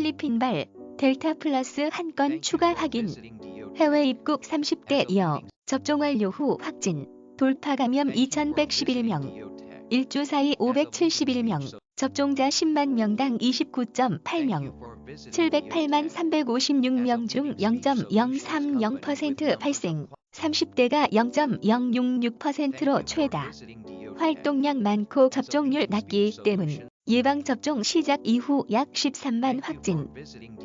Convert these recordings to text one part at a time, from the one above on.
필리핀발 델타 플러스 한 건 추가 확인. 해외 입국 30대 여 접종 완료 후 확진. 돌파 감염 2111명. 1주 사이 571명. 접종자 10만 명당 29.8명. 708만 356명 중 0.030% 발생. 30대가 0.066%로 최다. 활동량 많고 접종률 낮기 때문. 예방접종 시작 이후 약 13만 확진.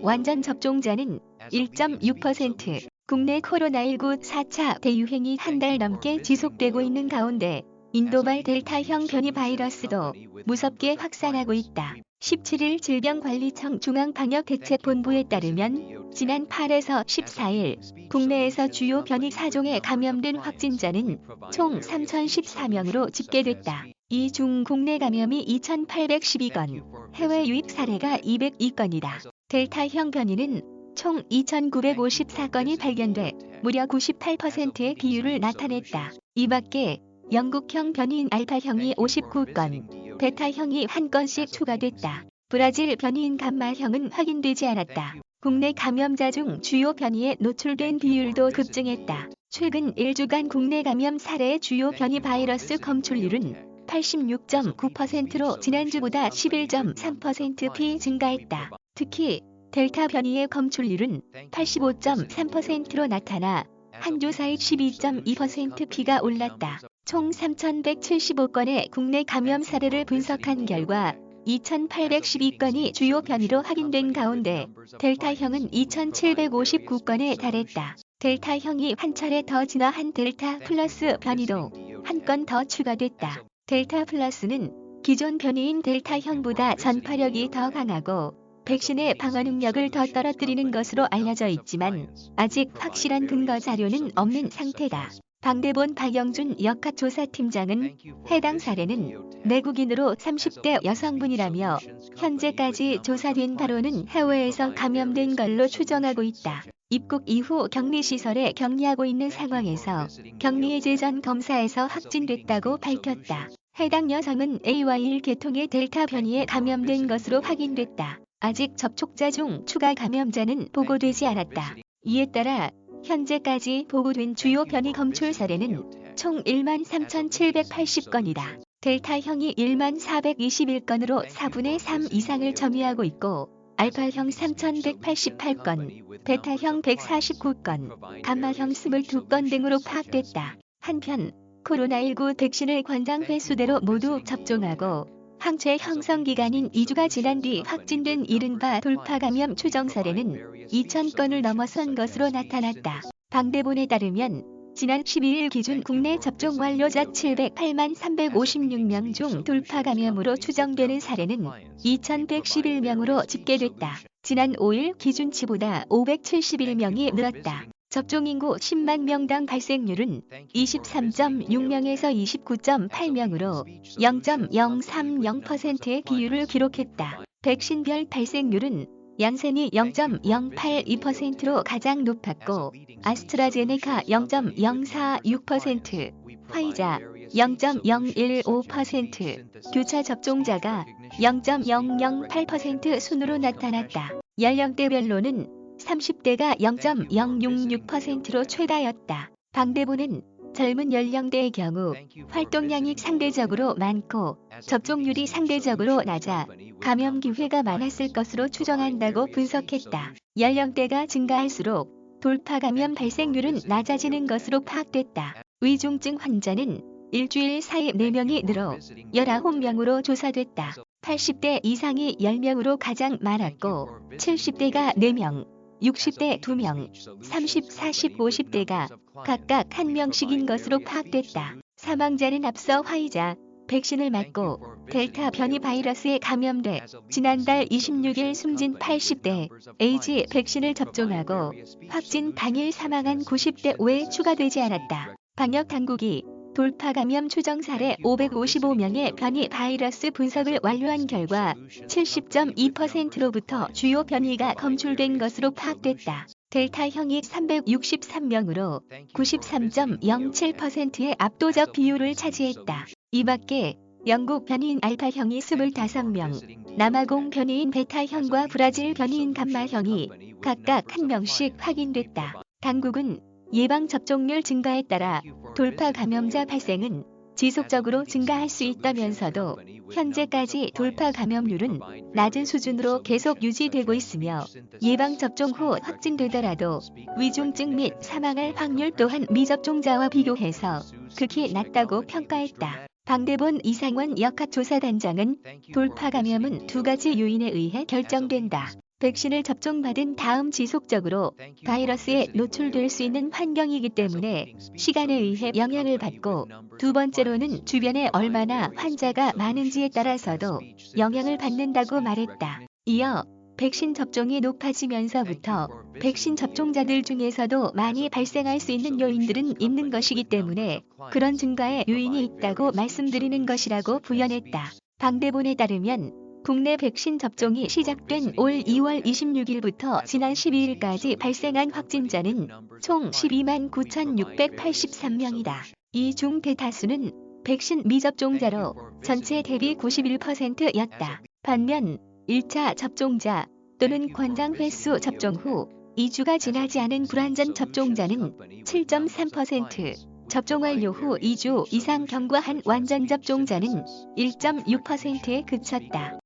완전 접종자는 1.6%. 국내 코로나19 4차 대유행이 한 달 넘게 지속되고 있는 가운데 인도발 델타형 변이 바이러스도 무섭게 확산하고 있다. 17일 질병관리청 중앙방역대책본부에 따르면 지난 8에서 14일 국내에서 주요 변이 4종에 감염된 확진자는 총 3,014명으로 집계됐다. 이 중 국내 감염이 2,812건, 해외 유입 사례가 202건이다. 델타형 변이는 총 2,954건이 발견돼 무려 98%의 비율을 나타냈다. 이 밖에 영국형 변이인 알파형이 59건, 베타형이 1건씩 추가됐다. 브라질 변이인 감마형은 확인되지 않았다. 국내 감염자 중 주요 변이에 노출된 비율도 급증했다. 최근 1주간 국내 감염 사례의 주요 변이 바이러스 검출률은 86.9%로 지난주보다 11.3% 증가했다. 특히 델타 변이의 검출률은 85.3%로 나타나 한 주 사이 12.2%가 올랐다. 총 3,175건의 국내 감염 사례를 분석한 결과 2,812건이 주요 변이로 확인된 가운데 델타형은 2,759건에 달했다. 델타형이 한 차례 더 진화한 델타 플러스 변이도 한 건 더 추가됐다. 델타 플러스는 기존 변이인 델타형보다 전파력이 더 강하고 백신의 방어 능력을 더 떨어뜨리는 것으로 알려져 있지만 아직 확실한 근거 자료는 없는 상태다. 방대본 박영준 역학조사팀장은 해당 사례는 내국인으로 30대 여성분이라며 현재까지 조사된 바로는 해외에서 감염된 걸로 추정하고 있다. 입국 이후 격리시설에 격리하고 있는 상황에서 격리해제 전 검사에서 확진됐다고 밝혔다. 해당 여성은 AY1 계통의 델타 변이에 감염된 것으로 확인됐다. 아직 접촉자 중 추가 감염자는 보고되지 않았다. 이에 따라 현재까지 보고된 주요 변이 검출 사례는 총 13,780건이다. 델타형이 1421건으로 4분의 3 이상을 점유하고 있고 알파형 3,188건, 베타형 149건, 감마형 22건 등으로 파악됐다. 한편 코로나19 백신을 권장 횟수대로 모두 접종하고 항체 형성 기간인 2주가 지난 뒤 확진된 이른바 돌파 감염 추정 사례는 2,000건을 넘어선 것으로 나타났다. 방대본에 따르면 지난 12일 기준 국내 접종 완료자 708만 356명 중 돌파 감염으로 추정되는 사례는 2,111명으로 집계됐다. 지난 5일 기준치보다 571명이 늘었다. 접종 인구 10만 명당 발생률은 23.6명에서 29.8명으로 0.030%의 비율을 기록했다. 백신별 발생률은 얀센이 0.082%로 가장 높았고 아스트라제네카 0.046%, 화이자 0.015%, 교차 접종자가 0.008% 순으로 나타났다. 연령대별로는 30대가 0.066%로 최다였다. 방대본은 젊은 연령대의 경우 활동량이 상대적으로 많고 접종률이 상대적으로 낮아 감염 기회가 많았을 것으로 추정한다고 분석했다. 연령대가 증가할수록 돌파 감염 발생률은 낮아지는 것으로 파악됐다. 위중증 환자는 일주일 사이 4명이 늘어 19명으로 조사됐다. 80대 이상이 10명으로 가장 많았고 70대가 4명, 60대 2명, 30, 40, 50대가 각각 1명씩인 것으로 파악됐다. 사망자는 앞서 화이자 백신을 맞고 델타 변이 바이러스에 감염돼 지난달 26일 숨진 80대 에이즈 백신을 접종하고 확진 당일 사망한 90대 외에 추가되지 않았다. 방역 당국이 돌파 감염 추정 사례 555명의 변이 바이러스 분석을 완료한 결과 70.2%로부터 주요 변이가 검출된 것으로 파악됐다. 델타형이 363명으로 93.07%의 압도적 비율을 차지했다. 이 밖에 영국 변이인 알파형이 25명, 남아공 변이인 베타형과 브라질 변이인 감마형이 각각 1명씩 확인됐다. 당국은 예방접종률 증가에 따라 돌파 감염자 발생은 지속적으로 증가할 수 있다면서도 현재까지 돌파 감염률은 낮은 수준으로 계속 유지되고 있으며 예방접종 후 확진되더라도 위중증 및 사망할 확률 또한 미접종자와 비교해서 극히 낮다고 평가했다. 방대본 이상원 역학조사단장은 돌파 감염은 두 가지 요인에 의해 결정된다. 백신을 접종받은 다음 지속적으로 바이러스에 노출될 수 있는 환경이기 때문에 시간에 의해 영향을 받고, 두 번째로는 주변에 얼마나 환자가 많은지에 따라서도 영향을 받는다고 말했다. 이어 백신 접종이 높아지면서부터 백신 접종자들 중에서도 많이 발생할 수 있는 요인들은 있는 것이기 때문에 그런 증가의 요인이 있다고 말씀드리는 것이라고 부연했다. 방대본에 따르면 국내 백신 접종이 시작된 올 2월 26일부터 지난 12일까지 발생한 확진자는 총 12만 9,683명이다. 이 중 대다수는 백신 미접종자로 전체 대비 91%였다. 반면 1차 접종자 또는 권장 횟수 접종 후 2주가 지나지 않은 불완전 접종자는 7.3%, 접종 완료 후 2주 이상 경과한 완전 접종자는 1.6%에 그쳤다.